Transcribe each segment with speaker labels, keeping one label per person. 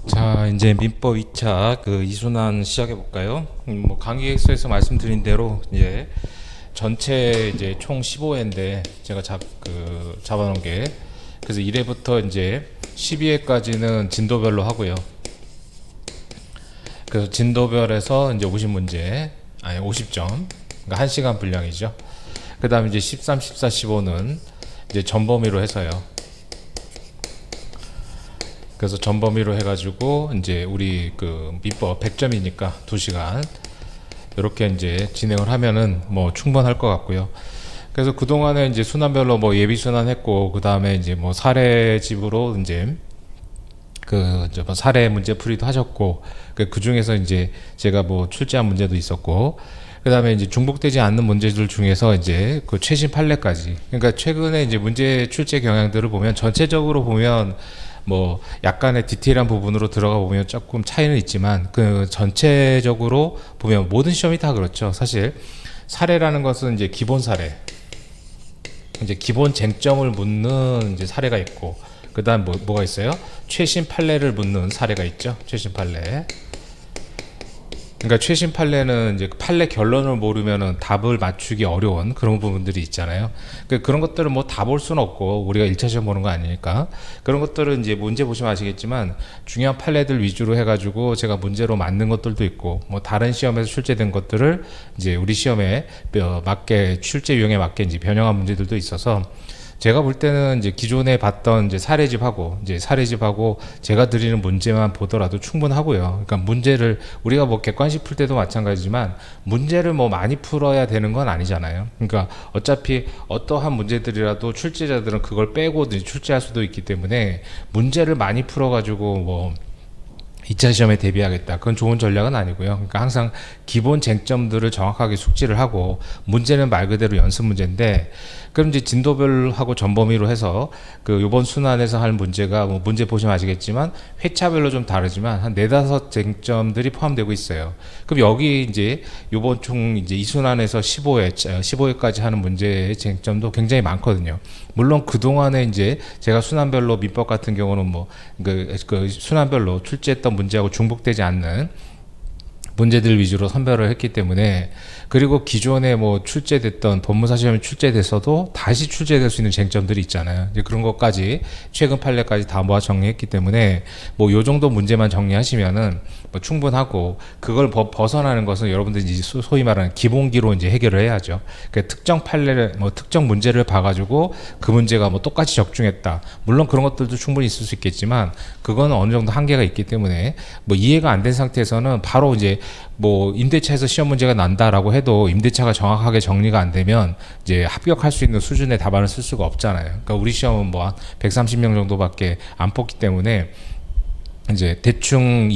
Speaker 1: 자, 이제 민법 2차 이순환 시작해 볼까요? 뭐 강의 엑소에서 말씀드린 대로 이제 전체 이제 총 15회인데 제가 잡아놓은 게, 그래서 1회부터 이제 12회까지는 진도별로 하고요. 그래서 진도별에서 이제 50문제, 아니 50점, 그러니까 1시간 분량이죠. 그다음에 이제 13, 14, 15는 이제 전범위로 해서요. 그래서 전범위로 해가지고 이제 우리 민법 100점이니까 2시간 이렇게 이제 진행을 하면은 뭐 충분할 것 같고요. 그래서 그동안에 이제 순환별로 뭐 예비 순환했고, 그 다음에 이제 뭐 사례집으로 이제 뭐 사례 문제풀이도 하셨고, 그 중에서 이제 제가 뭐 출제한 문제도 있었고, 그 다음에 이제 중복되지 않는 문제들 중에서 이제 그 최신 판례까지, 그러니까 최근에 이제 문제 출제 경향들을 보면 전체적으로 보면 뭐 약간의 디테일한 부분으로 들어가 보면 조금 차이는 있지만, 그 전체적으로 보면 모든 시험이 다 그렇죠. 사실 사례라는 것은 이제 기본 사례, 이제 기본 쟁점을 묻는 이제 사례가 있고, 그다음 뭐가 있어요? 최신 판례를 묻는 사례가 있죠. 최신 판례. 그러니까 최신 판례는 이제 판례 결론을 모르면은 답을 맞추기 어려운 그런 부분들이 있잖아요. 그런 것들은 뭐 다 볼 수는 없고, 우리가 1차 시험 보는 거 아니니까. 그런 것들은 이제 문제 보시면 아시겠지만 중요한 판례들 위주로 해가지고 제가 문제로 만든 것들도 있고, 뭐 다른 시험에서 출제된 것들을 이제 우리 시험에 맞게, 출제 유형에 맞게 이제 변형한 문제들도 있어서, 제가 볼 때는 이제 기존에 봤던 이제 사례집하고 제가 드리는 문제만 보더라도 충분하고요. 그러니까 문제를 우리가 뭐 객관식 풀 때도 마찬가지지만 문제를 뭐 많이 풀어야 되는 건 아니잖아요. 그러니까 어차피 어떠한 문제들이라도 출제자들은 그걸 빼고 출제할 수도 있기 때문에, 문제를 많이 풀어가지고 뭐 2차 시험에 대비하겠다, 그건 좋은 전략은 아니고요. 그러니까 항상 기본 쟁점들을 정확하게 숙지를 하고, 문제는 말 그대로 연습 문제인데, 그럼 이제 진도별하고 전범위로 해서 요번 순환에서 할 문제가, 뭐 문제 보시면 아시겠지만 회차별로 좀 다르지만 한 4-5 쟁점들이 포함되고 있어요. 그럼 여기 이제 요번 총 이제 이 순환에서 15회까지 하는 문제의 쟁점도 굉장히 많거든요. 물론 그동안에 이제 제가 순환별로 민법 같은 경우는 뭐 순환별로 출제했던 문제하고 중복되지 않는 문제들 위주로 선별을 했기 때문에, 그리고 기존에 뭐 출제됐던 법무사 시험에 출제됐어도 다시 출제될 수 있는 쟁점들이 있잖아요. 이제 그런 것까지 최근 판례까지 다 모아 정리했기 때문에 뭐 요 정도 문제만 정리하시면은 뭐 충분하고, 그걸 벗어나는 것은 여러분들이 이제 소위 말하는 기본기로 이제 해결을 해야죠. 그러니까 특정 판례를, 뭐 특정 문제를 봐가지고 그 문제가 뭐 똑같이 적중했다, 물론 그런 것들도 충분히 있을 수 있겠지만 그거는 어느 정도 한계가 있기 때문에, 뭐 이해가 안 된 상태에서는 바로 이제 뭐 임대차에서 시험 문제가 난다라고 해도 임대차가 정확하게 정리가 안 되면 이제 합격할 수 있는 수준의 답안을 쓸 수가 없잖아요. 그러니까 우리 시험은 뭐 130명 정도밖에 안 뽑기 때문에 이제 대충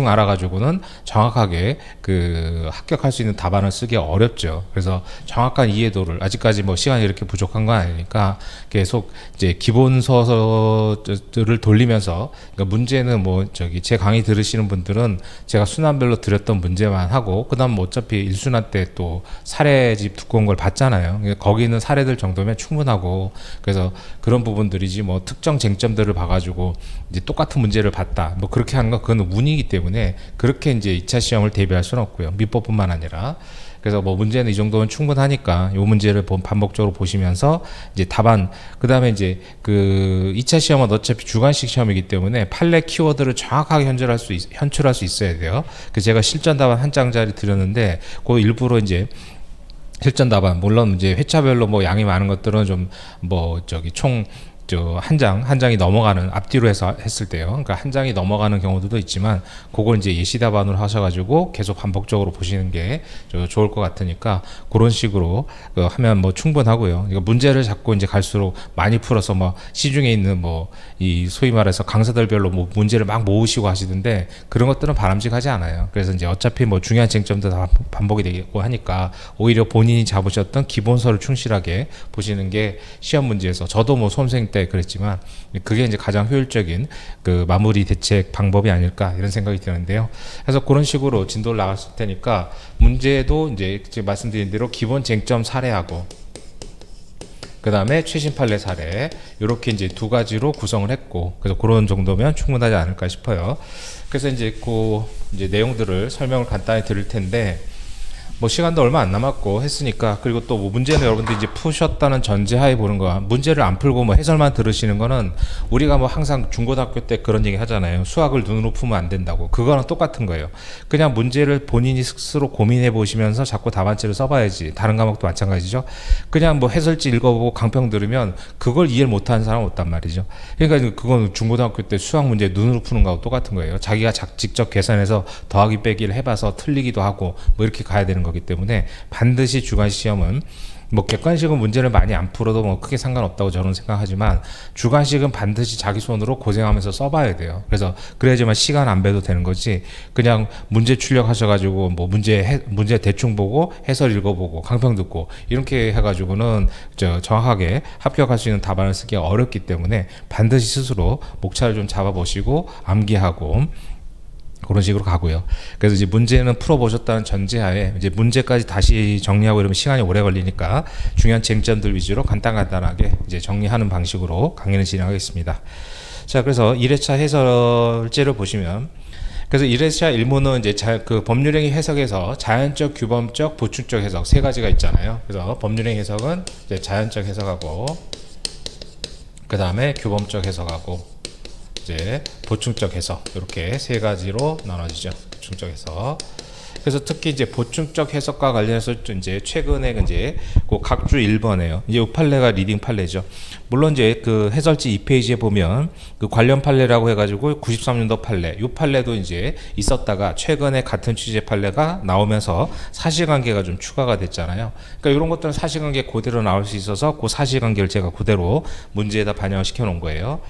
Speaker 1: 알아가지고는 정확하게 합격할 수 있는 답안을 쓰기 어렵죠. 그래서 정확한 이해도를, 아직까지 뭐 시간이 이렇게 부족한 건 아니니까 계속 이제 기본서들을 돌리면서, 그러니까 문제는 뭐 제 강의 들으시는 분들은 제가 순환별로 드렸던 문제만 하고, 그다음 뭐 어차피 1순환 때 또 사례집 두꺼운 걸 봤잖아요. 그러니까 거기 있는 사례들 정도면 충분하고, 그래서 그런 부분들이지 뭐 특정 쟁점들을 봐가지고 이제 똑같은 문제를 봤다, 뭐 그렇게 하는 건 그건 운이기 때문에 그렇게 이제 2차 시험을 대비할 수는 없고요. 민법뿐만 아니라. 그래서 뭐 문제는 이 정도면 충분하니까 요 문제를 반복적으로 보시면서 이제 답안, 그다음에 이제 2차 시험은 어차피 주관식 시험이기 때문에 판례 키워드를 정확하게 현출할 수 있어야 돼요. 그래서 제가 실전 답안 한 장짜리 드렸는데, 그 일부러 이제 실전 답안, 물론 이제 회차별로 뭐 양이 많은 것들은 좀 뭐 총 한 장이 넘어가는, 앞뒤로 해서 했을 때요. 그러니까 한 장이 넘어가는 경우도 있지만, 그걸 이제 예시 답안으로 하셔가지고 계속 반복적으로 보시는 게 좋을 것 같으니까, 그런 식으로 하면 뭐 충분하고요. 그러니까 문제를 자꾸 이제 갈수록 많이 풀어서 뭐 시중에 있는 뭐 이 소위 말해서 강사들별로 뭐 문제를 막 모으시고 하시던데, 그런 것들은 바람직하지 않아요. 그래서 이제 어차피 뭐 중요한 쟁점도 다 반복이 되고 하니까 오히려 본인이 잡으셨던 기본서를 충실하게 보시는 게 시험 문제에서, 저도 뭐 수험생 때 그랬지만 그게 이제 가장 효율적인 마무리 대책 방법이 아닐까, 이런 생각이 드는데요. 그래서 그런 식으로 진도를 나갔을 테니까, 문제도 이제 말씀드린 대로 기본 쟁점 사례하고, 그 다음에 최신 판례 사례 이렇게 이제 두 가지로 구성을 했고, 그래서 그런 정도면 충분하지 않을까 싶어요. 그래서 이제 그 이제 내용들을 설명을 간단히 드릴 텐데, 뭐 시간도 얼마 안 남았고 했으니까, 그리고 또 뭐 문제는 여러분들이 이제 푸셨다는 전제하에 보는 거야. 문제를 안 풀고 뭐 해설만 들으시는 거는, 우리가 뭐 항상 중고등학교 때 그런 얘기 하잖아요. 수학을 눈으로 풀면 안 된다고. 그거랑 똑같은 거예요. 그냥 문제를 본인이 스스로 고민해 보시면서 자꾸 답안지를 써봐야지. 다른 과목도 마찬가지죠. 그냥 뭐 해설지 읽어보고 강평 들으면 그걸 이해를 못하는 사람은 없단 말이죠. 그러니까 그건 중고등학교 때 수학 문제 눈으로 푸는 거하고 똑같은 거예요. 자기가 직접 계산해서 더하기 빼기를 해봐서 틀리기도 하고 뭐 이렇게 가야 되는 거기 때문에, 반드시 주관 시험은, 뭐 객관식은 문제를 많이 안 풀어도 뭐 크게 상관없다고 저는 생각하지만, 주관식은 반드시 자기 손으로 고생하면서 써봐야 돼요. 그래서 그래야지만 시간 안 배도 되는 거지, 그냥 문제 출력하셔가지고 뭐 문제 대충 보고 해설 읽어보고 강평 듣고 이렇게 해가지고는 정확하게 합격할 수 있는 답안을 쓰기가 어렵기 때문에, 반드시 스스로 목차를 좀 잡아보시고 암기하고 그런 식으로 가고요. 그래서 이제 문제는 풀어보셨다는 전제하에, 이제 문제까지 다시 정리하고 이러면 시간이 오래 걸리니까 중요한 쟁점들 위주로 간단하게 이제 정리하는 방식으로 강의를 진행하겠습니다. 자, 그래서 1회차 해설제를 보시면, 그래서 1회차 1문은 이제 그 법률행위 해석에서 자연적, 규범적, 보충적 해석 세 가지가 있잖아요. 그래서 법률행위 해석은 이제 자연적 해석하고, 그 다음에 규범적 해석하고, 이제 보충적 해석, 이렇게 세 가지로 나눠지죠. 보충적 해석. 그래서 특히 이제 보충적 해석과 관련해서 이제 최근에 이제 그 각주 1번에요. 이제 이 판례가 리딩 판례죠. 물론 이제 그 해설지 2페이지에 보면 그 관련 판례라고 해가지고 93년도 판례, 이 판례도 이제 있었다가 최근에 같은 취지의 판례가 나오면서 사실관계가 좀 추가가 됐잖아요. 그러니까 이런 것들은 사실관계 그대로 나올 수 있어서 그 사실관계를 제가 그대로 문제에다 반영을 시켜 놓은 거예요.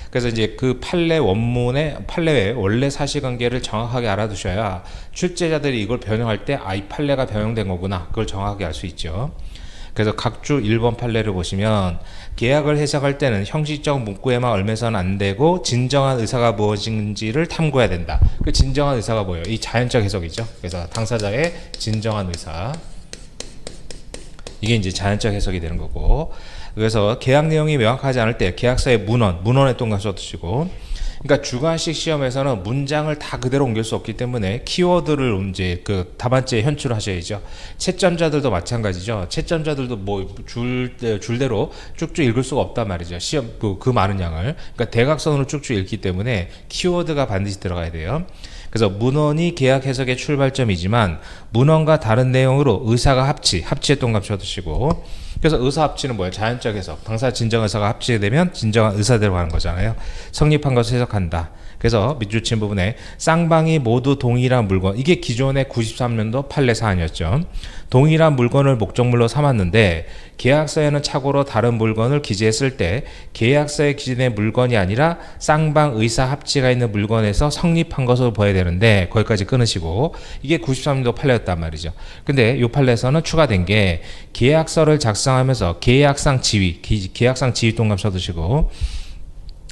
Speaker 1: 그래서 이제 그 판례 원문의 판례의 원래 사실관계를 정확하게 알아두셔야 출제자들이 이걸 변형할 때, 이 판례가 변형된 거구나, 그걸 정확하게 알 수 있죠. 그래서 각주 1번 판례를 보시면, 계약을 해석할 때는 형식적 문구에만 얽매서는 안 되고 진정한 의사가 무엇인지를 탐구해야 된다. 그 진정한 의사가 뭐예요? 이 자연적 해석이죠. 그래서 당사자의 진정한 의사, 이게 이제 자연적 해석이 되는 거고, 그래서 계약 내용이 명확하지 않을 때 계약서의 문헌에 동감 써두시고, 그러니까 주관식 시험에서는 문장을 다 그대로 옮길 수 없기 때문에 키워드를 이제 그 답안지에 현출하셔야죠. 채점자들도 마찬가지죠. 채점자들도 뭐 줄대로 쭉쭉 읽을 수가 없단 말이죠. 시험 그 많은 양을. 그러니까 대각선으로 쭉쭉 읽기 때문에 키워드가 반드시 들어가야 돼요. 그래서 문헌이 계약 해석의 출발점이지만 문헌과 다른 내용으로 의사가 합치에 동감 쳐두시고, 그래서 의사 합치는 뭐예요? 자연적 해석. 당사 진정 의사가 합치게 되면 진정한 의사대로 가는 거잖아요. 성립한 것을 해석한다. 그래서 밑줄 친 부분에 쌍방이 모두 동일한 물건, 이게 기존의 93년도 판례 사안이었죠. 동일한 물건을 목적물로 삼았는데 계약서에는 착오로 다른 물건을 기재했을 때 계약서에 기재된 물건이 아니라 쌍방 의사 합치가 있는 물건에서 성립한 것으로 보여야 되는데, 거기까지 끊으시고, 이게 93년도 판례였단 말이죠. 근데 이 판례에서는 추가된 게, 계약서를 작성하면서 계약상 지위 동감 써두시고,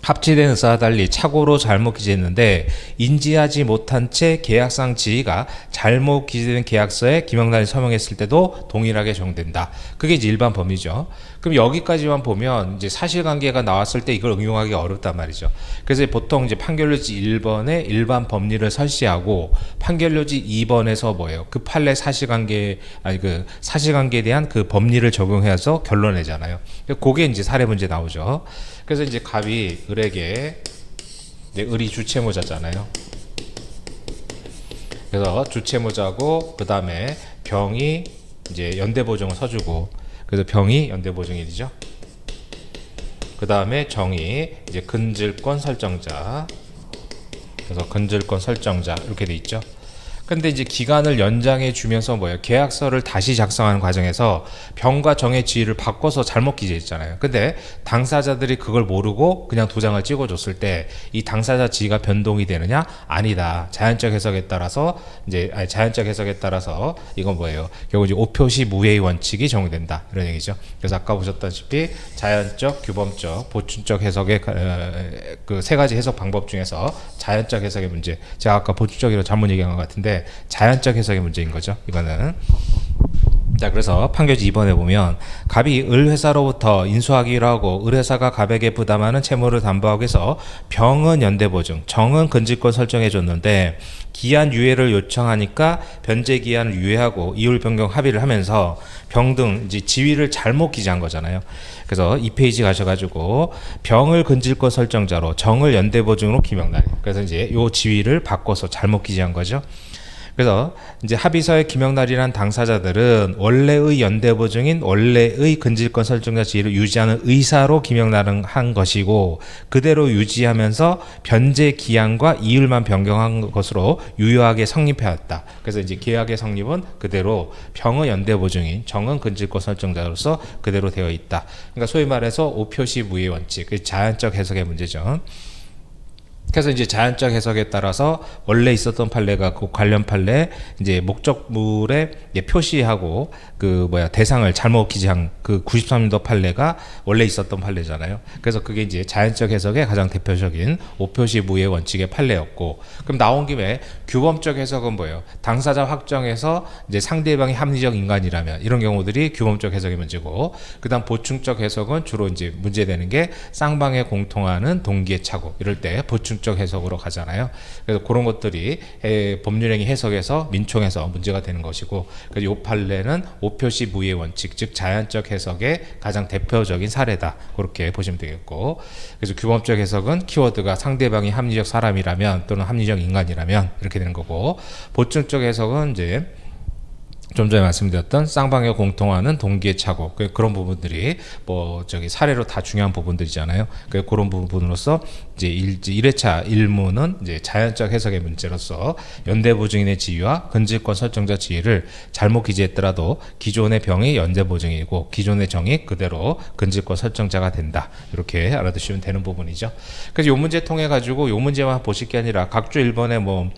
Speaker 1: 합치된 의사와 달리 착오로 잘못 기재했는데 인지하지 못한 채 계약상 지위가 잘못 기재된 계약서에 김영란이 서명했을 때도 동일하게 적용된다. 그게 이제 일반 범위죠. 그럼 여기까지만 보면 이제 사실관계가 나왔을 때 이걸 응용하기 어렵단 말이죠. 그래서 보통 이제 판결료지 1번에 일반 법리를 설시하고 판결료지 2번에서 뭐예요? 그 판례 사실관계에 대한 그 법리를 적용해서 결론 내잖아요. 그게 이제 사례 문제 나오죠. 그래서 이제 갑이 을에게, 을이 주체모자잖아요. 그래서 주체모자고, 그 다음에 병이 이제 연대보증을 서주고, 그래서 병이 연대보증일이죠. 그 다음에 정이 이제 근질권 설정자, 그래서 근질권 설정자 이렇게 돼 있죠. 근데 이제 기간을 연장해 주면서 뭐예요? 계약서를 다시 작성하는 과정에서 병과 정의 지위를 바꿔서 잘못 기재했잖아요. 근데 당사자들이 그걸 모르고 그냥 도장을 찍어줬을 때 이 당사자 지위가 변동이 되느냐? 아니다. 자연적 해석에 따라서 이건 뭐예요? 결국 이제 오표시 무해의 원칙이 적용된다, 이런 얘기죠. 그래서 아까 보셨다시피 자연적, 규범적, 보충적 해석의 그 세 가지 해석 방법 중에서 자연적 해석의 문제, 제가 아까 보충적이라고 잘못 얘기한 것 같은데 자연적 해석의 문제인 거죠. 이거는 자, 그래서 판결지 2번에 보면 갑이 을회사로부터 인수하기로 하고 을회사가 갑에게 부담하는 채무를 담보하기 위해서 병은 연대보증, 정은 근질권 설정해 줬는데 기한 유예를 요청하니까 변제 기한을 유예하고 이율 변경 합의를 하면서 병등 이제 지위를 잘못 기재한 거잖아요. 그래서 2페이지 가셔가지고 병을 근질권 설정자로 정을 연대보증으로 기명날. 그래서 이제 요 지위를 바꿔서 잘못 기재한 거죠. 그래서 이제 합의서의 기명날이란 당사자들은 원래의 연대보증인 원래의 근질권 설정자 지위를 유지하는 의사로 기명날은 한 것이고 그대로 유지하면서 변제 기한과 이율만 변경한 것으로 유효하게 성립해왔다. 그래서 이제 계약의 성립은 그대로 병의 연대보증인 정은 근질권 설정자로서 그대로 되어 있다. 그러니까 소위 말해서 오표시 무예 원칙, 그 자연적 해석의 문제죠. 그래서 이제 자연적 해석에 따라서 원래 있었던 판례가 그 관련 판례 이제 목적물에 이제 표시하고 그 대상을 잘못 기재한 그 93년도 판례가 원래 있었던 판례잖아요. 그래서 그게 이제 자연적 해석의 가장 대표적인 오표시 무예 원칙의 판례였고, 그럼 나온 김에 규범적 해석은 뭐예요? 당사자 확정해서 이제 상대방이 합리적 인간이라면 이런 경우들이 규범적 해석의 문제고, 그다음 보충적 해석은 주로 이제 문제되는 게 쌍방에 공통하는 동기의 착오 이럴 때 보충적 해석으로 가잖아요. 그래서 그런 것들이 법률행위 해석에서 민총에서 문제가 되는 것이고, 그래서 이 판례는 오표시 무예 원칙, 즉 자연적 해석의 가장 대표적인 사례다. 그렇게 보시면 되겠고, 그래서 규범적 해석은 키워드가 상대방이 합리적 사람이라면 또는 합리적 인간이라면 이렇게 되는 거고, 보충적 해석은 이제 좀 전에 말씀드렸던 쌍방에 공통하는 동기의 착오, 그런 부분들이 사례로 다 중요한 부분들이잖아요. 그런 부분으로서 이제 1회차 1무는 이제 자연적 해석의 문제로서 연대보증인의 지위와 근질권 설정자 지위를 잘못 기재했더라도 기존의 병이 연대보증이고 기존의 정이 그대로 근질권 설정자가 된다. 이렇게 알아두시면 되는 부분이죠. 그래서 이 문제 통해 가지고 이 문제만 보실 게 아니라 각조 1번에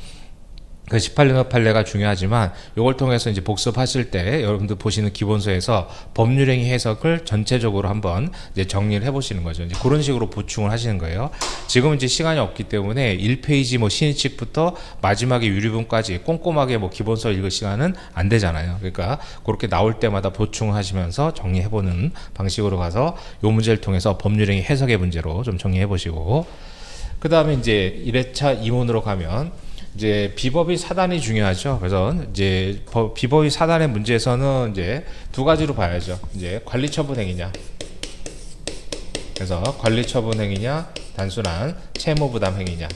Speaker 1: 그 18년도 판례가 중요하지만 이걸 통해서 이제 복습하실 때 여러분들 보시는 기본서에서 법률행위 해석을 전체적으로 한번 이제 정리를 해보시는 거죠. 이제 그런 식으로 보충을 하시는 거예요. 지금 이제 시간이 없기 때문에 1페이지 신의칙부터 마지막에 유리분까지 꼼꼼하게 기본서 읽을 시간은 안 되잖아요. 그러니까 그렇게 나올 때마다 보충하시면서 정리해보는 방식으로 가서 이 문제를 통해서 법률행위 해석의 문제로 좀 정리해보시고, 그 다음에 이제 1회차 2문으로 가면 이제 비법인 사단이 중요하죠. 그래서 이제 비법인 사단의 문제에서는 이제 두 가지로 봐야죠. 이제 관리처분 행위냐. 그래서 관리처분 행위냐, 단순한 채무부담 행위냐.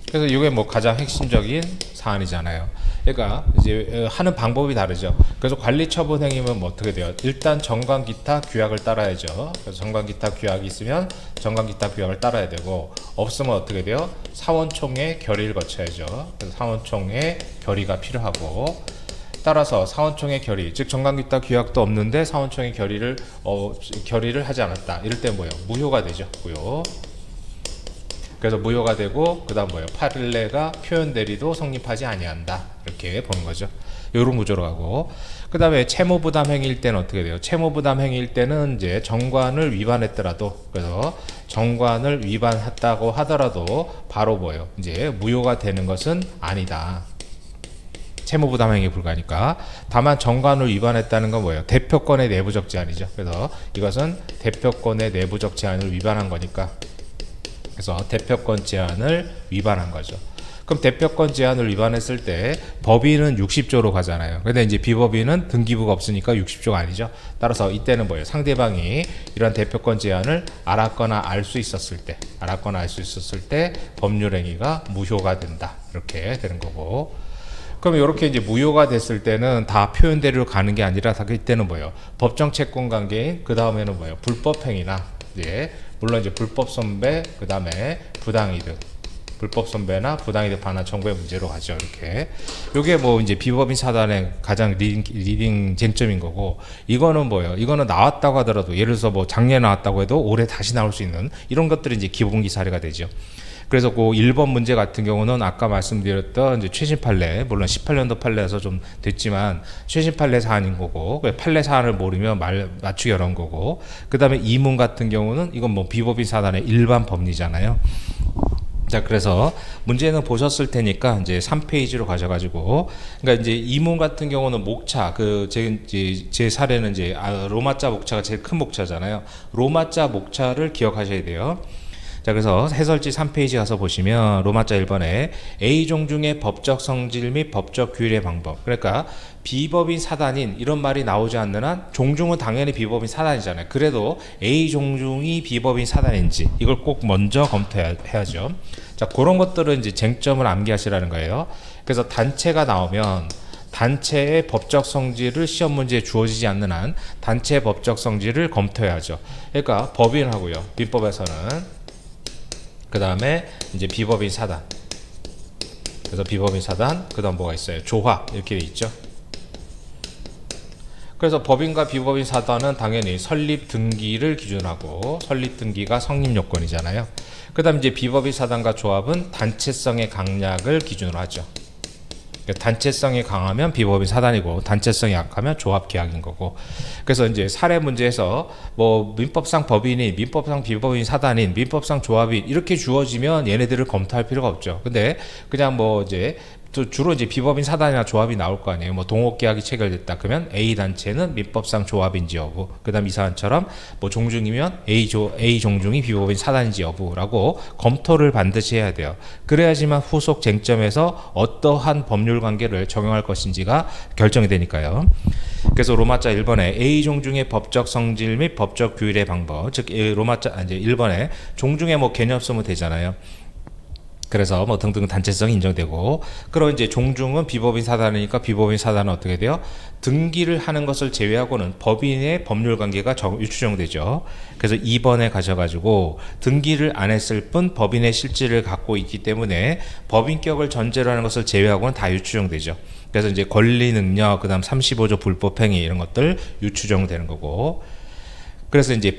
Speaker 1: 그래서 이게 가장 핵심적인 사안이잖아요. 그러니까 이제 하는 방법이 다르죠. 그래서 관리처분 행위면 어떻게 돼요? 일단 정관기타 규약을 따라야죠. 그래서 정관기타 규약이 있으면 정관기타 규약을 따라야 되고, 없으면 어떻게 돼요? 사원총회 결의를 거쳐야죠. 그래서 사원총회 결의가 필요하고, 따라서 사원총회 결의, 즉 정관기타 규약도 없는데 사원총회 결의를 하지 않았다. 이럴 때 뭐예요? 무효가 되죠. 무효. 그래서 무효가 되고, 그 다음 판례가 표현 대리도 성립하지 아니한다. 이렇게 보는 거죠. 요런 구조로 가고, 그 다음에 채무부담 행위일 때는 어떻게 돼요? 채무부담 행위일 때는 이제 정관을 위반했더라도, 그래서 정관을 위반했다고 하더라도 바로 이제 무효가 되는 것은 아니다. 채무부담 행위에 불과하니까. 다만 정관을 위반했다는 건 뭐예요? 대표권의 내부적 제한이죠. 그래서 이것은 대표권의 내부적 제한을 위반한 거니까, 그래서 대표권 제한을 위반한 거죠. 그럼 대표권 제한을 위반했을 때 법인은 60조로 가잖아요. 근데 이제 비법인은 등기부가 없으니까 60조가 아니죠. 따라서 이때는 상대방이 이런 대표권 제한을 알았거나 알 수 있었을 때 법률행위가 무효가 된다. 이렇게 되는 거고. 그럼 이렇게 이제 무효가 됐을 때는 다 표현 대리로 가는 게 아니라 이때는 법정 채권 관계인, 그 다음에는 불법 행위나, 물론 이제 불법 선배, 그 다음에 부당이득, 불법 선배나 부당이득 반환 청구의 문제로 가죠. 이렇게. 요게 이제 비법인 사단의 가장 리딩 쟁점인 거고, 이거는 이거는 나왔다고 하더라도, 예를 들어서 작년에 나왔다고 해도 올해 다시 나올 수 있는 이런 것들이 이제 기본기 사례가 되죠. 그래서 그 1번 문제 같은 경우는 아까 말씀드렸던 이제 최신 판례, 물론 18년도 판례에서 좀 됐지만 최신 판례 사안인 거고, 판례 사안을 모르면 맞추기 어려운 거고, 그 다음에 2문 같은 경우는 이건 비법인 사단의 일반 법리잖아요. 자, 그래서 문제는 보셨을 테니까 이제 3페이지로 가셔가지고, 그러니까 이제 이문 같은 경우는 목차, 제 사례는 이제 로마자 목차가 제일 큰 목차잖아요. 로마자 목차를 기억하셔야 돼요. 자, 그래서 해설지 3페이지 가서 보시면 로마자 1번에 A종 중의 법적 성질 및 법적 규율의 방법. 그러니까 비법인 사단인 이런 말이 나오지 않는 한 종중은 당연히 비법인 사단이잖아요. 그래도 A종중이 비법인 사단인지 이걸 꼭 먼저 검토해야죠. 자, 그런 것들은 이제 쟁점을 암기하시라는 거예요. 그래서 단체가 나오면 단체의 법적 성질을 시험 문제에 주어지지 않는 한 단체의 법적 성질을 검토해야죠. 그러니까 법인하고요. 민법에서는 그 다음에 이제 비법인 사단. 그래서 비법인 사단, 그 다음 뭐가 있어요? 조합. 이렇게 돼 있죠. 그래서 법인과 비법인 사단은 당연히 설립 등기를 기준하고 설립 등기가 성립 요건이잖아요. 그 다음 이제 비법인 사단과 조합은 단체성의 강약을 기준으로 하죠. 단체성이 강하면 비법인 사단이고 단체성이 약하면 조합 계약인 거고. 그래서 이제 사례 문제에서 뭐 민법상 법인이 민법상 비법인 사단인 민법상 조합인 이렇게 주어지면 얘네들을 검토할 필요가 없죠. 근데 그냥 뭐 이제 또 주로 이제 비법인 사단이나 조합이 나올 거 아니에요. 뭐 동업계약이 체결됐다 그러면 A 단체는 민법상 조합인지 여부, 그다음 이 사안처럼 뭐 종중이면 A 종중이 비법인 사단인지 여부라고 검토를 반드시 해야 돼요. 그래야지만 후속 쟁점에서 어떠한 법률 관계를 적용할 것인지가 결정이 되니까요. 그래서 로마자 1번에 A 종중의 법적 성질 및 법적 규율의 방법, 즉 로마자 이제 1번에 종중의 뭐 개념 쓰면 되잖아요. 그래서 뭐 등등 단체성이 인정되고, 그럼 이제 종중은 비법인 사단이니까 비법인 사단은 어떻게 돼요? 등기를 하는 것을 제외하고는 법인의 법률 관계가 유추정되죠. 그래서 2번에 가셔가지고 등기를 안 했을 뿐 법인의 실질을 갖고 있기 때문에 법인격을 전제로 하는 것을 제외하고는 다 유추정되죠. 그래서 이제 권리 능력, 그 다음 35조 불법행위 이런 것들 유추정되는 거고. 그래서 이제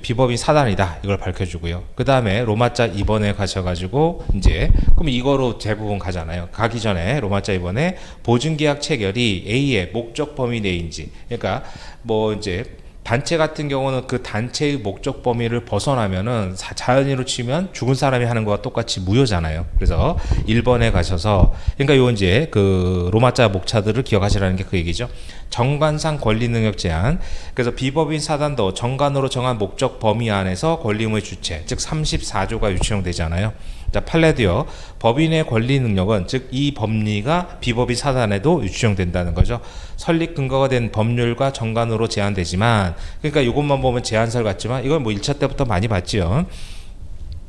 Speaker 1: 비법인 사단이다 이걸 밝혀주고요. 그 다음에 로마자 2번에 가셔가지고 이제 그럼 이거로 대부분 가잖아요. 가기 전에 로마자 2번에 보증계약 체결이 A의 목적 범위 내인지, 그러니까 뭐 이제 단체 같은 경우는 그 단체의 목적 범위를 벗어나면은 자연히로 치면 죽은 사람이 하는 거와 똑같이 무효잖아요. 그래서 1번에 가셔서, 그러니까 요 이제 그 로마자 목차들을 기억하시라는 게 그 얘기죠. 정관상 권리 능력 제한. 그래서 비법인 사단도 정관으로 정한 목적 범위 안에서 권리 의무의 주체, 즉 34조가 유치형되잖아요. 자, 판례도요. 법인의 권리 능력은 즉 이 법리가 비법인 사단에도 유치형된다는 거죠. 설립 근거가 된 법률과 정관으로 제한되지만, 그러니까 이것만 보면 제한설 같지만 이건 뭐 1차 때부터 많이 봤지요.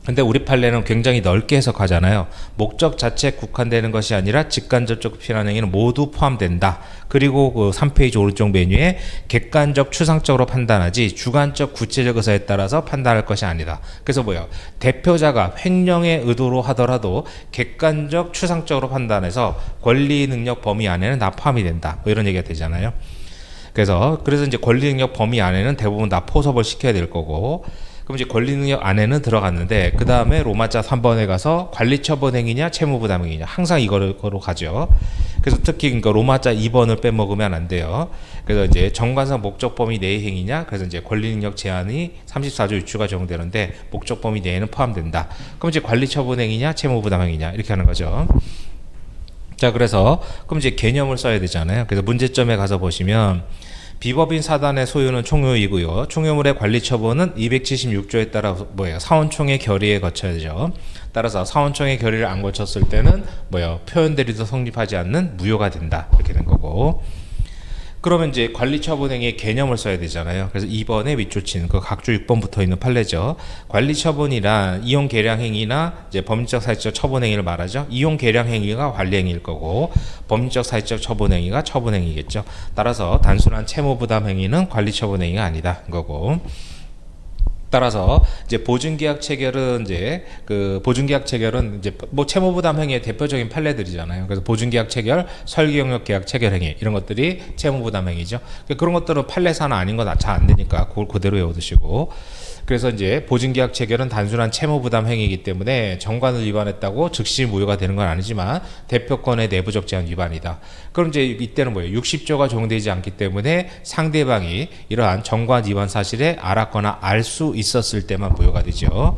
Speaker 1: 근데 우리 판례는 굉장히 넓게 해석하잖아요. 목적 자체에 국한되는 것이 아니라 직간접적 필요한 행위는 모두 포함된다. 그리고 그 3페이지 오른쪽 메뉴에 객관적 추상적으로 판단하지 주관적 구체적 의사에 따라서 판단할 것이 아니다. 그래서 뭐예요? 대표자가 횡령의 의도로 하더라도 객관적 추상적으로 판단해서 권리 능력 범위 안에는 다 포함이 된다. 뭐 이런 얘기가 되잖아요. 그래서 이제 권리 능력 범위 안에는 대부분 다 포섭을 시켜야 될 거고, 그럼 이제 권리 능력 안에는 들어갔는데, 그 다음에 로마자 3번에 가서 관리처분 행위냐 채무부담 행위냐 항상 이거로 가죠. 그래서 특히 그러니까 로마자 2번을 빼먹으면 안 돼요. 그래서 이제 정관상 목적 범위 내의 행위냐, 그래서 이제 권리 능력 제한이 34조 유추가 적용되는데 목적 범위 내에는 포함된다. 그럼 이제 관리처분 행위냐 채무부담 행위냐 이렇게 하는 거죠. 자, 그래서 그럼 이제 개념을 써야 되잖아요. 그래서 문제점에 가서 보시면 비법인 사단의 소유는 총유이고요. 총유물의 관리 처분은 276조에 따라 뭐예요? 사원총회 결의에 거쳐야죠. 따라서 사원총회 결의를 안 거쳤을 때는 뭐예요? 표현 대리도 성립하지 않는 무효가 된다. 이렇게 된 거고. 그러면 이제 관리처분행위의 개념을 써야 되잖아요. 그래서 2번에 밑줄친 그 각조 6번 붙어 있는 판례죠. 관리처분이란 이용 계량 행위나 이제 법률적 사회적 처분 행위를 말하죠. 이용 계량 행위가 관리 행위일 거고 법률적 사회적 처분 행위가 처분 행위겠죠. 따라서 단순한 채무 부담 행위는 관리 처분 행위가 아니다 거고. 따라서 이제 보증계약 체결은 이제 뭐 채무부담 행위의 대표적인 판례들이잖아요. 그래서 보증계약 체결, 설계용역 계약 체결 행위 이런 것들이 채무부담 행위죠. 그런 것들은 판례사는 아닌 거 잘 안 되니까 그걸 그대로 외워두시고. 그래서 이제 보증계약 체결은 단순한 채무부담 행위이기 때문에 정관을 위반했다고 즉시 무효가 되는 건 아니지만 대표권의 내부적 제한 위반이다. 그럼 이제 이때는 뭐예요? 60조가 적용되지 않기 때문에 상대방이 이러한 정관 위반 사실에 알았거나 알 수 있었을 때만 무효가 되죠.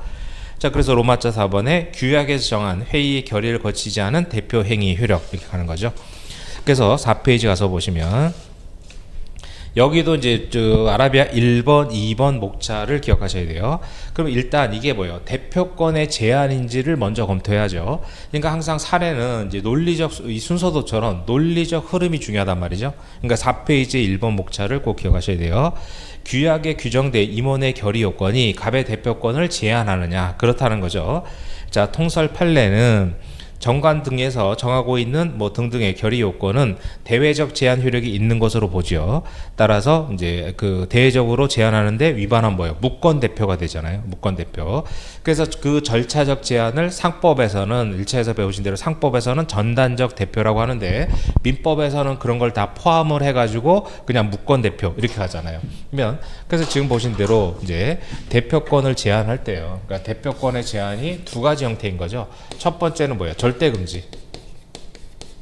Speaker 1: 자, 그래서 로마자 4번에 규약에서 정한 회의의 결의를 거치지 않은 대표 행위 효력 이렇게 가는 거죠. 그래서 4페이지 가서 보시면 여기도 이제 아라비아 1번, 2번 목차를 기억하셔야 돼요. 그럼 일단 이게 뭐예요? 대표권의 제한인지를 먼저 검토해야죠. 그러니까 항상 사례는 이제 논리적 이 순서도처럼 논리적 흐름이 중요하단 말이죠. 그러니까 4페이지 1번 목차를 꼭 기억하셔야 돼요. 규약에 규정된 임원의 결의 요건이 갑의 대표권을 제한하느냐 그렇다는 거죠. 자, 통설 판례는 정관 등에서 정하고 있는 뭐 등등의 결의 요건은 대외적 제한 효력이 있는 것으로 보죠. 따라서 이제 그 대외적으로 제한하는데 위반한 뭐예요? 무권 대표가 되잖아요. 무권 대표. 그래서 그 절차적 제한을 상법에서는 1차에서 배우신 대로 상법에서는 전단적 대표라고 하는데 민법에서는 그런 걸 다 포함을 해가지고 그냥 무권 대표 이렇게 하잖아요. 그래서 지금 보신 대로 이제 대표권을 제한할 때요. 그러니까 대표권의 제한이 두 가지 형태인 거죠. 첫 번째는 뭐예요? 절대 금지.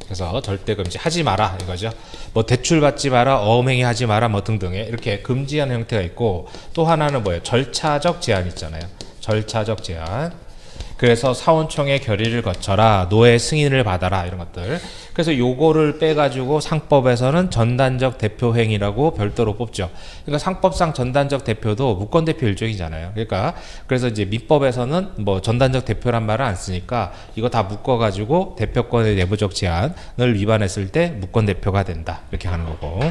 Speaker 1: 그래서 절대 금지 하지 마라 이거죠. 뭐 대출 받지 마라, 어음행위 하지 마라 뭐 등등의 이렇게 금지하는 형태가 있고 또 하나는 뭐예요? 절차적 제한 있잖아요. 절차적 제한. 그래서 사원총회 결의를 거쳐라, 노예 승인을 받아라 이런 것들. 그래서 요거를 빼가지고 상법에서는 전단적 대표 행위라고 별도로 뽑죠. 그러니까 상법상 전단적 대표도 무권 대표 일종이잖아요. 그러니까 그래서 이제 민법에서는 뭐 전단적 대표란 말을 안 쓰니까 이거 다 묶어가지고 대표권의 내부적 제한을 위반했을 때 무권 대표가 된다 이렇게 하는 거고.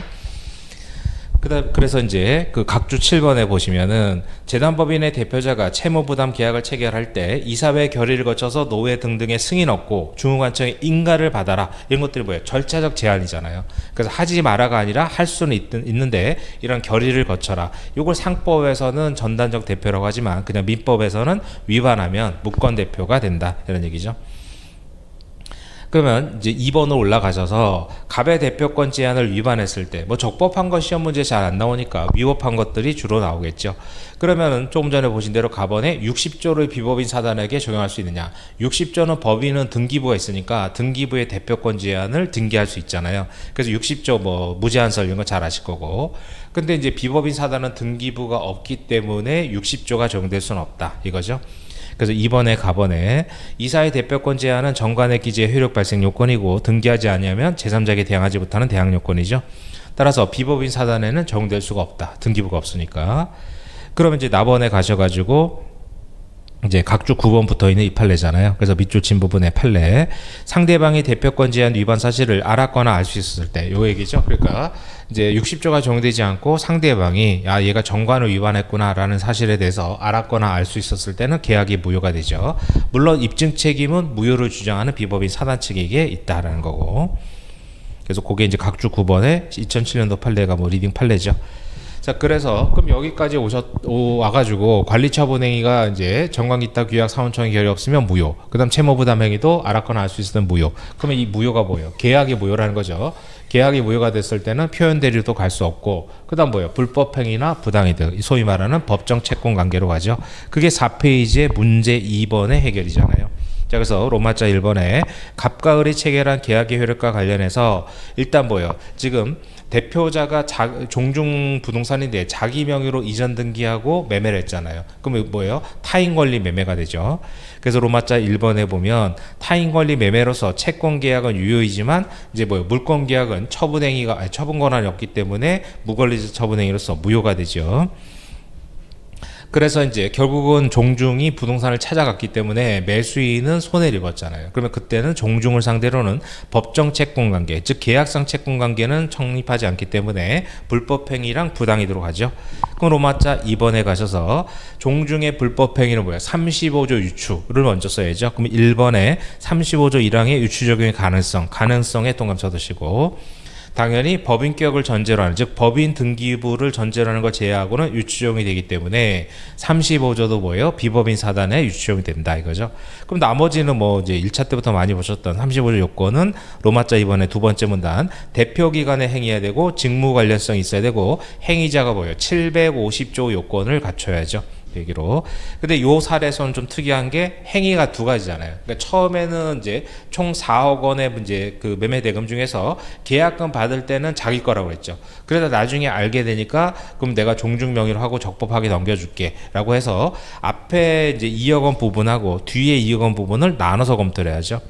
Speaker 1: 그래서 이제 그 각주 7번에 보시면은 재단법인의 대표자가 채무부담 계약을 체결할 때 이사회 결의를 거쳐서 노회 등등의 승인 얻고 중후관청의 인가를 받아라 이런 것들이 뭐예요? 절차적 제한이잖아요. 그래서 하지 마라가 아니라 할 수는 있는데 이런 결의를 거쳐라. 이걸 상법에서는 전단적 대표라고 하지만 그냥 민법에서는 위반하면 무권 대표가 된다 이런 얘기죠. 그러면 이제 2번으로 올라가셔서 갑의 대표권 제한을 위반했을 때 뭐 적법한 거 시험 문제 잘 안 나오니까 위법한 것들이 주로 나오겠죠. 그러면은 조금 전에 보신 대로 가번에 60조를 비법인 사단에게 적용할 수 있느냐. 60조는 법인은 등기부가 있으니까 등기부의 대표권 제한을 등기할 수 있잖아요. 그래서 60조 뭐 무제한설 이런 거 잘 아실 거고. 근데 이제 비법인 사단은 등기부가 없기 때문에 60조가 적용될 수는 없다 이거죠. 그래서 2번에 가번에 이사의 대표권 제한은 정관의 기재의 효력 발생 요건이고 등기하지 아니하면 제3자에게 대항하지 못하는 대항 요건이죠. 따라서 비법인 사단에는 적용될 수가 없다. 등기부가 없으니까. 그러면 이제 나번에 가셔가지고 이제 각주 9번 붙어 있는 이 판례잖아요. 그래서 밑줄 친 부분의 판례. 상대방이 대표권 제한 위반 사실을 알았거나 알 수 있었을 때 요 얘기죠. 그러니까 이제 60조가 적용되지 않고 상대방이 야 얘가 정관을 위반했구나라는 사실에 대해서 알았거나 알 수 있었을 때는 계약이 무효가 되죠. 물론 입증 책임은 무효를 주장하는 비법인 사단 측에게 있다라는 거고. 그래서 그게 이제 각주 9번의 2007년도 판례가 뭐 리딩 판례죠. 자, 그래서 그럼 여기까지 와가지고 관리처분행위가 이제 정관기타 규약 사원청의 결의 없으면 무효. 그다음 채무부담행위도 알았거나 알 수 있으면 무효. 그러면 이 무효가 뭐예요? 계약이 무효라는 거죠. 계약이 무효가 됐을 때는 표현 대리도 갈 수 없고, 그다음 뭐예요? 불법행위나 부당이득, 소위 말하는 법정 채권 관계로 가죠. 그게 4페이지의 문제 2번의 해결이잖아요. 자, 그래서 로마자 1번에 갑과 을이 체결한 계약의 효력과 관련해서 일단 뭐예요? 지금 대표자가 종중 부동산인데 자기 명의로 이전 등기하고 매매를 했잖아요. 그럼 뭐예요? 타인 권리 매매가 되죠. 그래서 로마자 1번에 보면 타인 권리 매매로서 채권 계약은 유효이지만 이제 뭐예요? 물권 계약은 처분 권한이 없기 때문에 무권리적 처분행위로서 무효가 되죠. 그래서 이제 결국은 종중이 부동산을 찾아갔기 때문에 매수인은 손해를 입었잖아요. 그러면 그때는 종중을 상대로는 법정 채권 관계, 즉 계약상 채권 관계는 성립하지 않기 때문에 불법행위랑 부당이도록 하죠. 그럼 로마자 2번에 가셔서 종중의 불법행위는 뭐야? 35조 유추를 먼저 써야죠. 그럼 1번에 35조 1항의 유추 적용의 가능성에 동감 쳐두시고, 당연히 법인격을 전제로 하는, 즉 법인 등기부를 전제로 하는 걸 제외하고는 유추적용이 되기 때문에 35조도 뭐예요? 비법인 사단에 유추적용이 된다 이거죠. 그럼 나머지는 뭐 이제 1차 때부터 많이 보셨던 35조 요건은 로마자 2번의 두 번째 문단 대표기관에 행해야 되고 직무 관련성이 있어야 되고 행위자가 뭐예요? 750조 요건을 갖춰야죠. 그 얘기로. 근데 요 사례에서는 좀 특이한 게 행위가 두 가지잖아요. 그러니까 처음에는 이제 총 4억 원의 이제 그 매매 대금 중에서 계약금 받을 때는 자기 거라고 했죠. 그러다 나중에 알게 되니까 그럼 내가 종중 명의로 하고 적법하게 넘겨줄게라고 해서 앞에 이제 2억 원 부분하고 뒤에 2억 원 부분을 나눠서 검토를 해야죠.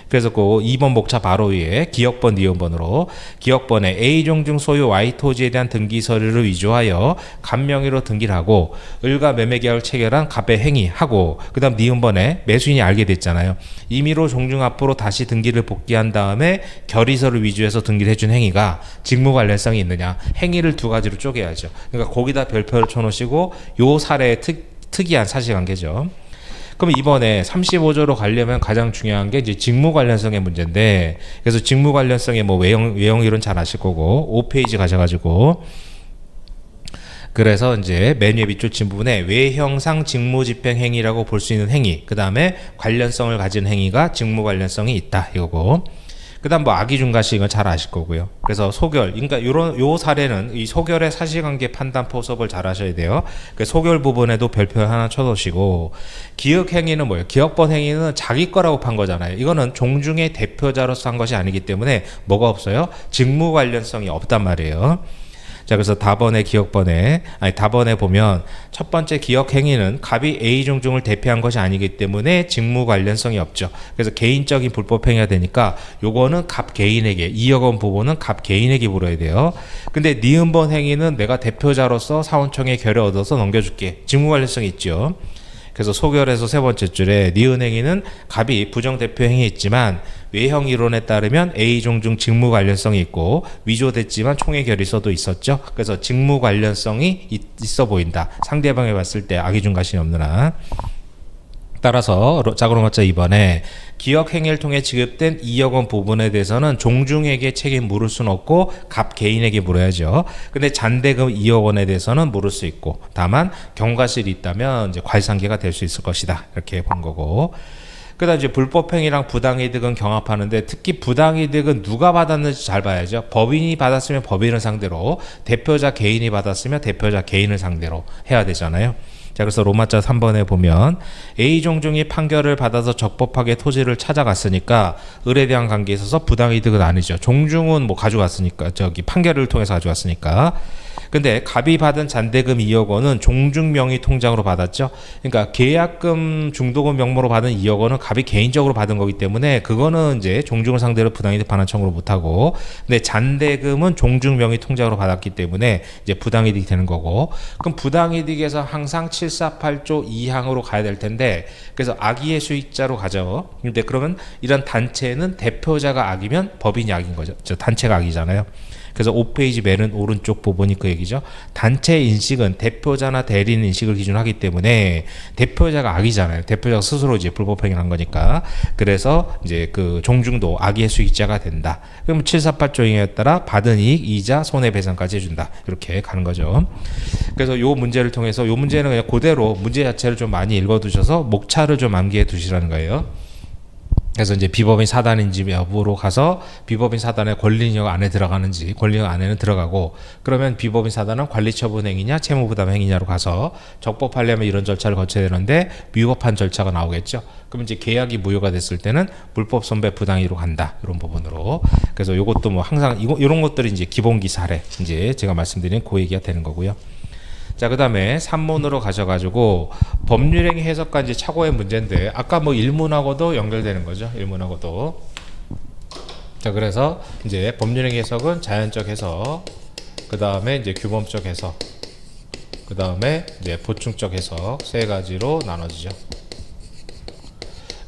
Speaker 1: 그래서 그 2번 목차 바로 위에 기억번, 니은번으로 기억번에 A 종중 소유 Y 토지에 대한 등기 서류를 위조하여 갑 명의로 등기를 하고 을과 매매 계약을 체결한 갑의 행위하고 그다음 니은번에 매수인이 알게 됐잖아요. 임의로 종중 앞으로 다시 등기를 복귀한 다음에 결의서를 위조해서 등기를 해준 행위가 직무 관련성이 있느냐. 행위를 두 가지로 쪼개야죠. 그러니까 거기다 별표를 쳐놓으시고 요 사례의 특이한 사실관계죠. 그럼 이번에 35조로 가려면 가장 중요한 게 이제 직무 관련성의 문제인데, 그래서 직무 관련성의 뭐 외형 이론 잘 아실 거고 5페이지 가셔가지고 그래서 이제 맨 위에 밑줄 친 부분에 외형상 직무 집행 행위라고 볼 수 있는 행위, 그 다음에 관련성을 가진 행위가 직무 관련성이 있다 이거고. 그다음 뭐 악의중과시 이건 잘 아실 거고요. 그래서 소결, 그러니까 요 사례는 이 소결의 사실관계 판단 포섭을 잘 하셔야 돼요. 그 소결 부분에도 별표 하나 쳐놓으시고, 기억 행위는 뭐예요? 기억번 행위는 자기 거라고 판 거잖아요. 이거는 종중의 대표자로서 한 것이 아니기 때문에 뭐가 없어요? 직무 관련성이 없단 말이에요. 자, 그래서 답번에 보면 첫 번째 기억 행위는 갑이 A 종중을 대표한 것이 아니기 때문에 직무 관련성이 없죠. 그래서 개인적인 불법 행위가 되니까 요거는 갑 개인에게, 2억 원 부분은 갑 개인에게 물어야 돼요. 근데 니은번 행위는 내가 대표자로서 사원청에 결의 얻어서 넘겨줄게. 직무 관련성이 있죠. 그래서 소결에서 세 번째 줄에 니은 행위는 갑이 부정대표 행위했지만 외형 이론에 따르면 A 종중 직무 관련성이 있고 위조됐지만 총회 결의서도 있었죠. 그래서 직무 관련성이 있어 보인다. 상대방에 봤을 때 악의중과실이 없는 한. 따라서 자그러마자 2번에 기억 행위를 통해 지급된 2억 원 부분에 대해서는 종중에게 책임 물을 수는 없고 갑 개인에게 물어야죠. 근데 잔대금 2억 원에 대해서는 물을 수 있고, 다만 경과실이 있다면 이제 과실상계가 될 수 있을 것이다. 이렇게 본 거고. 그다음 이제 불법행위랑 부당이득은 경합하는데, 특히 부당이득은 누가 받았는지 잘 봐야죠. 법인이 받았으면 법인을 상대로, 대표자 개인이 받았으면 대표자 개인을 상대로 해야 되잖아요. 자, 그래서 로마자 3번에 보면 A 종중이 판결을 받아서 적법하게 토지를 찾아갔으니까 을에 대한 관계에 있어서 부당이득은 아니죠. 종중은 뭐 가져갔으니까, 판결을 통해서 가져갔으니까. 근데 갑이 받은 잔대금 2억 원은 종중 명의 통장으로 받았죠. 그러니까 계약금 중도금 명목으로 받은 2억 원은 갑이 개인적으로 받은 거기 때문에 그거는 이제 종중을 상대로 부당이득 반환 청구를 못 하고, 근데 잔대금은 종중 명의 통장으로 받았기 때문에 이제 부당이득이 되는 거고. 그럼 부당이득에서 항상 748조 2항으로 가야 될 텐데, 그래서 악의의 수익자로 가죠. 근데 그러면 이런 단체는 대표자가 악이면 법인이 악인 거죠. 단체가 악이잖아요. 그래서 5페이지 맨은 오른쪽 부분이 그 얘기죠. 단체 인식은 대표자나 대리인 인식을 기준으로 하기 때문에 대표자가 악이잖아요. 대표자가 스스로 이제 불법행위를 한 거니까. 그래서 이제 그 종중도 악의의 수익자가 된다. 그럼 748조에 따라 받은 이익, 이자, 손해배상까지 해준다. 이렇게 가는 거죠. 그래서 요 문제를 통해서, 요 문제는 그냥 그대로 문제 자체를 좀 많이 읽어두셔서 목차를 좀 암기해 두시라는 거예요. 그래서 이제 비법인 사단인지 여부로 가서 비법인 사단의 권리인력 안에 들어가는지, 권리인력 안에는 들어가고, 그러면 비법인 사단은 관리처분 행위냐 채무부담 행위냐로 가서 적법하려면 이런 절차를 거쳐야 되는데 위법한 절차가 나오겠죠. 그럼 이제 계약이 무효가 됐을 때는 불법 손배 부당이로 간다. 이런 부분으로. 그래서 요것도 뭐 항상 이런 것들이 이제 기본기 사례, 이제 제가 말씀드린 그 얘기가 되는 거고요. 자, 그 다음에 3문으로 가셔가지고 법률행위 해석과 이제 착오의 문제인데, 아까 뭐 1문하고도 연결되는 거죠. 1문하고도. 자, 그래서 이제 법률행위 해석은 자연적 해석, 그 다음에 이제 규범적 해석, 그 다음에 이제 보충적 해석 세 가지로 나눠지죠.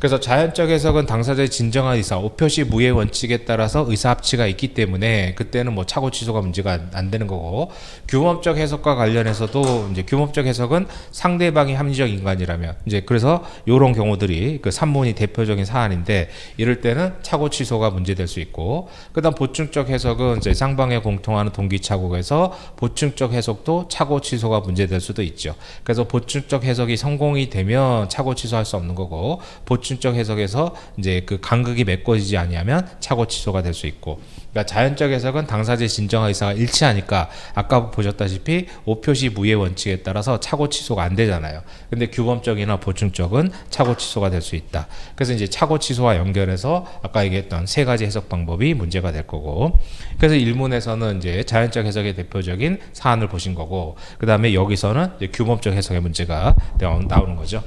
Speaker 1: 그래서 자연적 해석은 당사자의 진정한 의사, 오표시 무예 원칙에 따라서 의사합치가 있기 때문에 그때는 뭐 착오 취소가 문제가 안 되는 거고, 규범적 해석과 관련해서도 이제 규범적 해석은 상대방이 합리적 인간이라면, 이제 그래서 이런 경우들이 그 3문이 대표적인 사안인데, 이럴 때는 착오 취소가 문제될 수 있고, 그다음 보충적 해석은 이제 쌍방에 공통하는 동기 착오에서 보충적 해석도 착오 취소가 문제될 수도 있죠. 그래서 보충적 해석이 성공이 되면 착오 취소할 수 없는 거고, 보충적 보충적 해석에서 이제 그 간극이 메꿔지지 아니하면 착오 취소가 될 수 있고, 그러니까 자연적 해석은 당사자 진정한 의사가 일치하니까 아까 보셨다시피 오표시 무예 원칙에 따라서 착오 취소가 안 되잖아요. 근데 규범적이나 보충적은 착오 취소가 될 수 있다. 그래서 이제 착오 취소와 연결해서 아까 얘기했던 세 가지 해석 방법이 문제가 될 거고, 그래서 일문에서는 이제 자연적 해석의 대표적인 사안을 보신 거고, 그 다음에 여기서는 이제 규범적 해석의 문제가 나오는 거죠.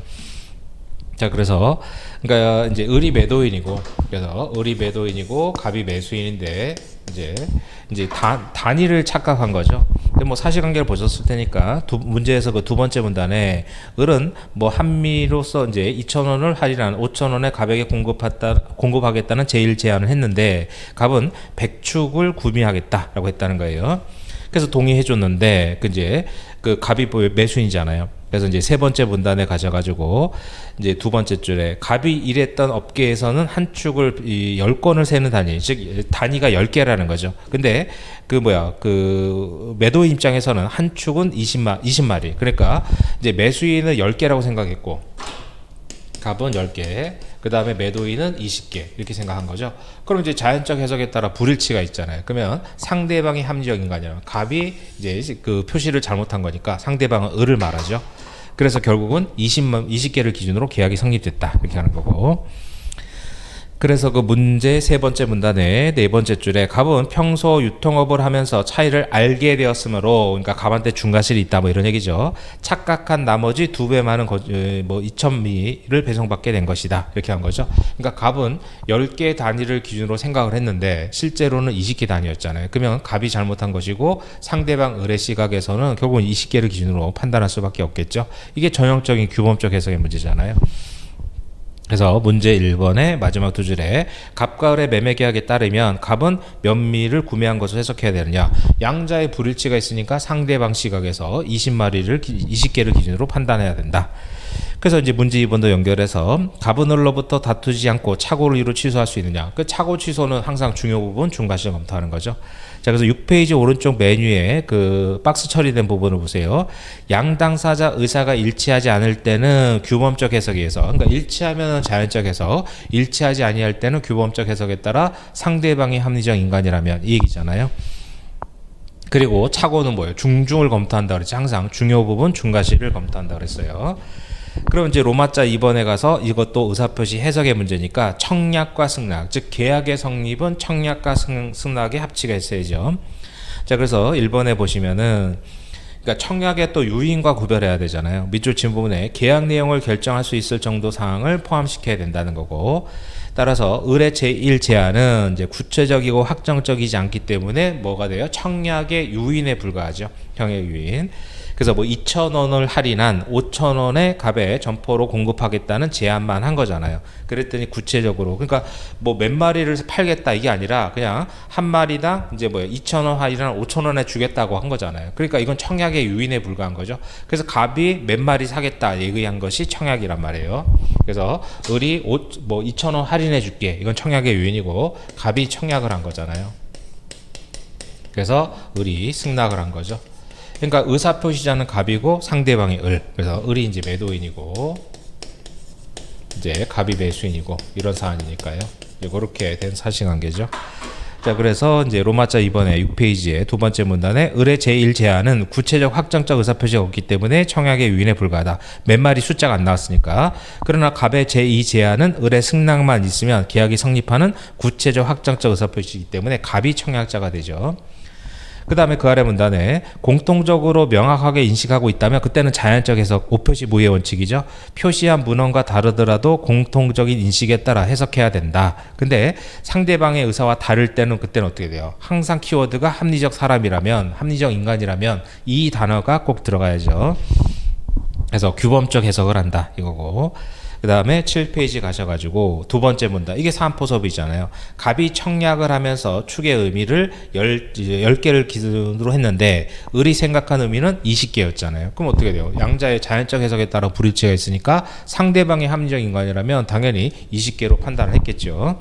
Speaker 1: 자, 그래서 그러니까 이제 을이 매도인이고, 그래서 을이 매도인이고 갑이 매수인인데 이제 단위를 착각한 거죠. 근데 뭐 사실관계를 보셨을 테니까 문제에서 그 두 번째 문단에 을은 뭐 한미로서 이제 2,000원을 할인한 5,000원에 갑에게 공급하겠다는 제1 제안을 했는데 갑은 100축을 구매하겠다라고 했다는 거예요. 그래서 동의해 줬는데 이제 그 갑이 매수인이잖아요. 그래서 이제 세 번째 문단에 가셔가지고 이제 두 번째 줄에 갑이 일했던 업계에서는 한 축을 10건을 세는 단위, 즉 단위가 10개라는 거죠. 근데 그 매도인 입장에서는 한 축은 20마리. 그러니까 이제 매수인은 10개라고 생각했고 갑은 10개, 그 다음에 매도인은 20개 이렇게 생각한 거죠. 그럼 이제 자연적 해석에 따라 불일치가 있잖아요. 그러면 상대방이 합리적 인간이라면 갑이 이제 그 표시를 잘못한 거니까 상대방은 을을 말하죠. 그래서 결국은 20개를 기준으로 계약이 성립됐다 이렇게 하는 거고. 그래서 그 문제 세 번째 문단의 네 번째 줄에 갑은 평소 유통업을 하면서 차이를 알게 되었으므로, 그러니까 갑한테 중과실이 있다 뭐 이런 얘기죠. 착각한 나머지 2배 많은 2,000미를 배송받게 된 것이다 이렇게 한 거죠. 그러니까 갑은 10개 단위를 기준으로 생각을 했는데 실제로는 20개 단위였잖아요. 그러면 갑이 잘못한 것이고 상대방 을의 시각에서는 결국은 20개를 기준으로 판단할 수밖에 없겠죠. 이게 전형적인 규범적 해석의 문제잖아요. 그래서 문제 1번의 마지막 두 줄에 갑과 을의 매매 계약에 따르면 갑은 몇 미를 구매한 것으로 해석해야 되느냐. 양자의 불일치가 있으니까 상대방 시각에서 20개를 기준으로 판단해야 된다. 그래서 이제 문제 2번도 연결해서 갑은 을로부터 다투지 않고 착오를 이루 취소할 수 있느냐. 그 착오 취소는 항상 중요 부분 중과실 검토하는 거죠. 자, 그래서 6페이지 오른쪽 메뉴에 그 박스 처리된 부분을 보세요. 양 당사자 의사가 일치하지 않을 때는 규범적 해석에 의해서, 그러니까 일치하면 자연적 해석, 일치하지 아니할 때는 규범적 해석에 따라 상대방이 합리적 인간이라면 이 얘기잖아요. 그리고 착오는 뭐예요? 중중을 검토한다 그랬지. 항상 중요 부분 중과실을 검토한다 그랬어요. 그럼 이제 로마자 2번에 가서 이것도 의사표시 해석의 문제니까 청약과 승낙, 즉 계약의 성립은 청약과 승낙의 합치가 있어야죠. 자, 그래서 1번에 보시면은 그러니까 청약의 또 유인과 구별해야 되잖아요. 밑줄 친 부분에 계약 내용을 결정할 수 있을 정도 사항을 포함시켜야 된다는 거고, 따라서 을의 제1 제안은 이제 구체적이고 확정적이지 않기 때문에 뭐가 돼요? 청약의 유인에 불과하죠. 청약 유인. 그래서 뭐 2,000원을 할인한 5,000원에 갑에 점포로 공급하겠다는 제안만 한 거잖아요. 그랬더니 구체적으로, 그러니까 뭐 몇 마리를 팔겠다 이게 아니라 그냥 한 마리당 이제 2,000원 할인한 5,000원에 주겠다고 한 거잖아요. 그러니까 이건 청약의 유인에 불과한 거죠. 그래서 갑이 몇 마리 사겠다 얘기한 것이 청약이란 말이에요. 그래서 을이 2,000원 할인해 줄게, 이건 청약의 유인이고 갑이 청약을 한 거잖아요. 그래서 을이 승낙을 한 거죠. 그러니까 의사표시자는 갑이고 상대방이 을. 그래서 을이 이제 매도인이고 이제 갑이 매수인이고 이런 사안이니까요. 이렇게 된 사실관계죠. 자, 그래서 이제 로마자 2번에 6페이지에 두 번째 문단에 을의 제1 제안은 구체적 확정적 의사표시가 없기 때문에 청약의 유인에 불과하다. 몇 마리 숫자가 안 나왔으니까. 그러나 갑의 제2 제안은 을의 승낙만 있으면 계약이 성립하는 구체적 확정적 의사표시이기 때문에 갑이 청약자가 되죠. 그 다음에 그 아래 문단에 공통적으로 명확하게 인식하고 있다면 그때는 자연적 해석, 오표시 무예 원칙이죠. 표시한 문헌과 다르더라도 공통적인 인식에 따라 해석해야 된다. 근데 상대방의 의사와 다를 때는 그때는 어떻게 돼요? 항상 키워드가 합리적 사람이라면, 합리적 인간이라면 이 단어가 꼭 들어가야죠. 그래서 규범적 해석을 한다 이거고, 그 다음에 7페이지 가셔가지고 두 번째 문단, 이게 사안포섭이잖아요. 갑이 청약을 하면서 축의 의미를 10개를 기준으로 했는데 을이 생각한 의미는 20개였잖아요. 그럼 어떻게 돼요? 양자의 자연적 해석에 따라 불일치가 있으니까 상대방이 합리적 인간이라면 당연히 20개로 판단을 했겠죠.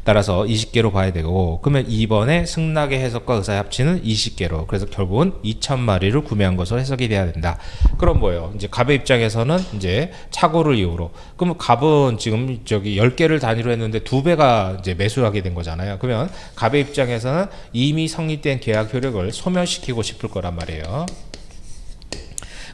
Speaker 1: 따라서 20개로 봐야 되고, 그러면 2번에 승낙의 해석과 의사의 합치는 20개로. 그래서 결국은 2,000마리를 구매한 것으로 해석이 돼야 된다. 그럼 뭐예요? 이제 갑의 입장에서는 이제 착오를 이유로. 그러면 갑은 지금 저기 10개를 단위로 했는데 2배가 이제 매수하게 된 거잖아요. 그러면 갑의 입장에서는 이미 성립된 계약 효력을 소멸시키고 싶을 거란 말이에요.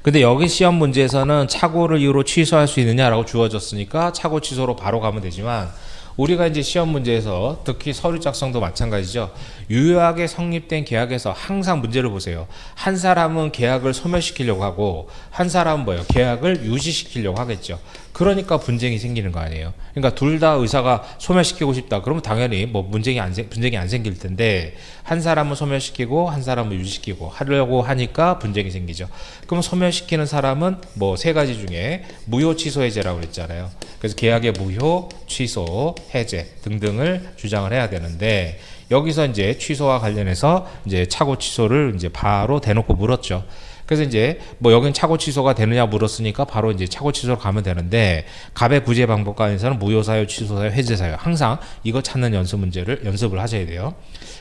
Speaker 1: 근데 여기 시험 문제에서는 착오를 이유로 취소할 수 있느냐라고 주어졌으니까 착오 취소로 바로 가면 되지만, 우리가 이제 시험 문제에서 특히 서류 작성도 마찬가지죠. 유효하게 성립된 계약에서 항상 문제를 보세요. 한 사람은 계약을 소멸시키려고 하고 한 사람은 뭐예요? 계약을 유지시키려고 하겠죠. 그러니까 분쟁이 생기는 거 아니에요. 그러니까 둘 다 의사가 소멸시키고 싶다. 그러면 당연히 뭐 분쟁이 안 생길 텐데, 한 사람은 소멸시키고 한 사람은 유지시키고 하려고 하니까 분쟁이 생기죠. 그럼 소멸시키는 사람은 뭐 3가지 중에 무효 취소 해제라고 그랬잖아요. 그래서 계약의 무효, 취소, 해제 등등을 주장을 해야 되는데, 여기서 이제 취소와 관련해서 이제 착오 취소를 이제 바로 대놓고 물었죠. 그래서 이제 뭐 여긴 착오 취소가 되느냐 물었으니까 바로 이제 착오 취소로 가면 되는데, 갑의 구제 방법관에서는 무효 사유, 취소 사유, 해제 사유, 항상 이거 찾는 연습을 하셔야 돼요.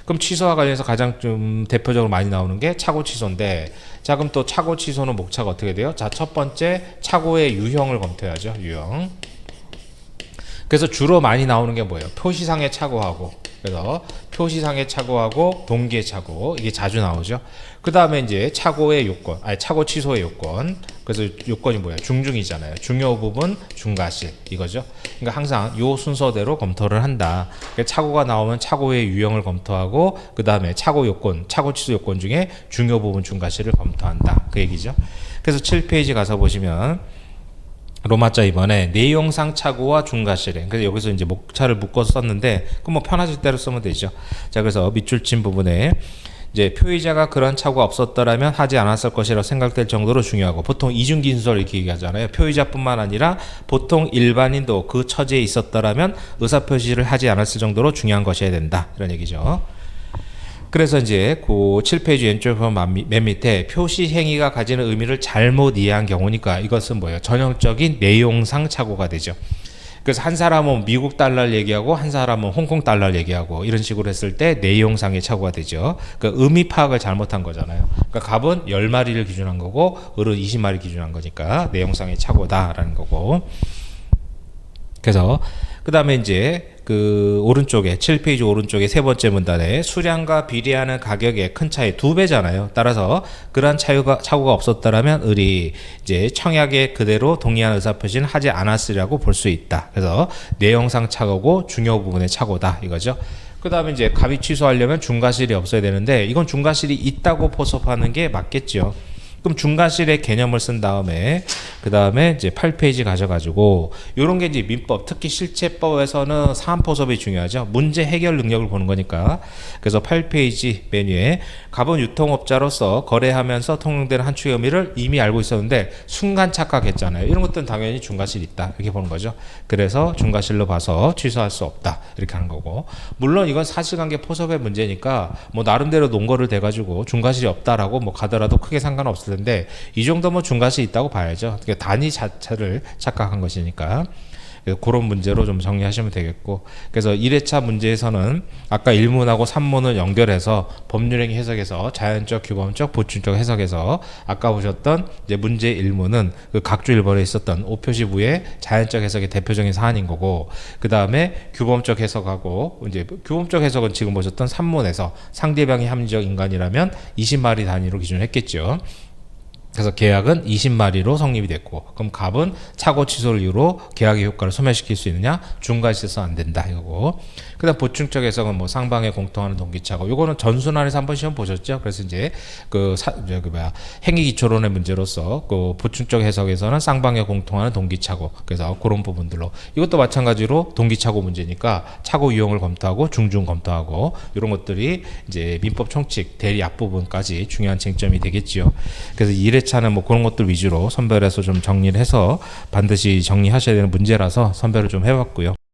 Speaker 1: 그럼 취소와 관련해서 가장 좀 대표적으로 많이 나오는 게 착오 취소인데, 자 그럼 또 착오 취소는 목차가 어떻게 돼요? 자, 첫 번째 착오의 유형을 검토해야죠. 유형. 그래서 주로 많이 나오는 게 뭐예요? 표시상의 착오하고, 그래서 표시상의 착오하고 동기의 착오, 이게 자주 나오죠. 그 다음에 이제 착오의 요건, 착오 취소의 요건. 그래서 요건이 뭐예요? 중중이잖아요. 중요 부분, 중과실, 이거죠. 그러니까 항상 요 순서대로 검토를 한다. 그러니까 착오가 나오면 착오의 유형을 검토하고, 그 다음에 착오 요건, 착오 취소 요건 중에 중요 부분, 중과실을 검토한다. 그 얘기죠. 그래서 7페이지 가서 보시면 로마자 2번에 내용상 착오와 중과실행. 그래서 여기서 이제 목차를 묶어서 썼는데, 그럼 뭐 편하실 대로 쓰면 되죠. 자, 그래서 밑줄 친 부분에 이제 표의자가 그런 착오가 없었더라면 하지 않았을 것이라고 생각될 정도로 중요하고, 보통 이중기 순서를 이렇게 얘기하잖아요. 표의자뿐만 아니라 보통 일반인도 그 처지에 있었더라면 의사표시를 하지 않았을 정도로 중요한 것이어야 된다. 이런 얘기죠. 그래서 이제 그 7페이지 왼쪽 맨 밑에 표시 행위가 가지는 의미를 잘못 이해한 경우니까 이것은 뭐예요? 전형적인 내용상 착오가 되죠. 그래서 한 사람은 미국 달러를 얘기하고 한 사람은 홍콩 달러를 얘기하고 이런 식으로 했을 때 내용상의 착오가 되죠. 그 의미 파악을 잘못한 거잖아요. 그러니까 갑은 10마리를 기준한 거고 을은 20마리 기준한 거니까 내용상의 착오다라는 거고. 그래서 그 다음에 이제 그 오른쪽에 7페이지 오른쪽에 세 번째 문단에 수량과 비례하는 가격의 큰 차이 2배잖아요. 따라서 그러한 착오가 없었다라면 을이 이제 청약에 그대로 동의한 의사표시는 하지 않았으리라고 볼 수 있다. 그래서 내용상 착오고 중요 부분의 착오다 이거죠. 그 다음에 이제 갑이 취소하려면 중과실이 없어야 되는데, 이건 중과실이 있다고 포섭하는 게 맞겠죠. 그럼 중과실의 개념을 쓴 다음에 그 다음에 이제 8페이지 가져가지고 요런 게 이제 민법, 특히 실체법에서는 사안포섭이 중요하죠. 문제 해결 능력을 보는 거니까. 그래서 8페이지 메뉴에 갑은 유통업자로서 거래하면서 통용되는 한 축의 의미를 이미 알고 있었는데 순간 착각했잖아요. 이런 것들은 당연히 중과실이 있다 이렇게 보는 거죠. 그래서 중과실로 봐서 취소할 수 없다 이렇게 하는 거고, 물론 이건 사실관계 포섭의 문제니까 뭐 나름대로 논거를 대가지고 중과실이 없다라고 뭐 가더라도 크게 상관없을 텐데, 이 정도면 중과실이 있다고 봐야죠. 그러니까 단위 자체를 착각한 것이니까. 그런 문제로 좀 정리하시면 되겠고, 그래서 1회차 문제에서는 아까 1문하고 3문을 연결해서 법률행위 해석에서 자연적, 규범적, 보충적 해석에서 아까 보셨던 이제 문제 1문은 그 각주 1번에 있었던 오표시부의 자연적 해석의 대표적인 사안인 거고, 그 다음에 규범적 해석하고 이제 규범적 해석은 지금 보셨던 3문에서 상대방이 합리적 인간이라면 20마리 단위로 기준했겠죠. 그래서 계약은 20마리로 성립이 됐고, 그럼 갑은 착오 취소를 이유로 계약의 효과를 소멸시킬 수 있느냐? 중과실에서 안 된다 이거고. 그다음 보충적 해석은 뭐 상방에 공통하는 동기착오. 요거는 전순환에서 한번 시험 보셨죠? 그래서 이제 행위 기초론의 문제로서 그 보충적 해석에서는 쌍방에 공통하는 동기착오. 그래서 그런 부분들로 이것도 마찬가지로 동기착오 문제니까 착오 유형을 검토하고 중중 검토하고 이런 것들이 이제 민법 총칙 대리 앞부분까지 중요한 쟁점이 되겠지요. 그래서 1회차는 뭐 그런 것들 위주로 선별해서 좀 정리를 해서 반드시 정리하셔야 되는 문제라서 선별을 좀 해봤고요.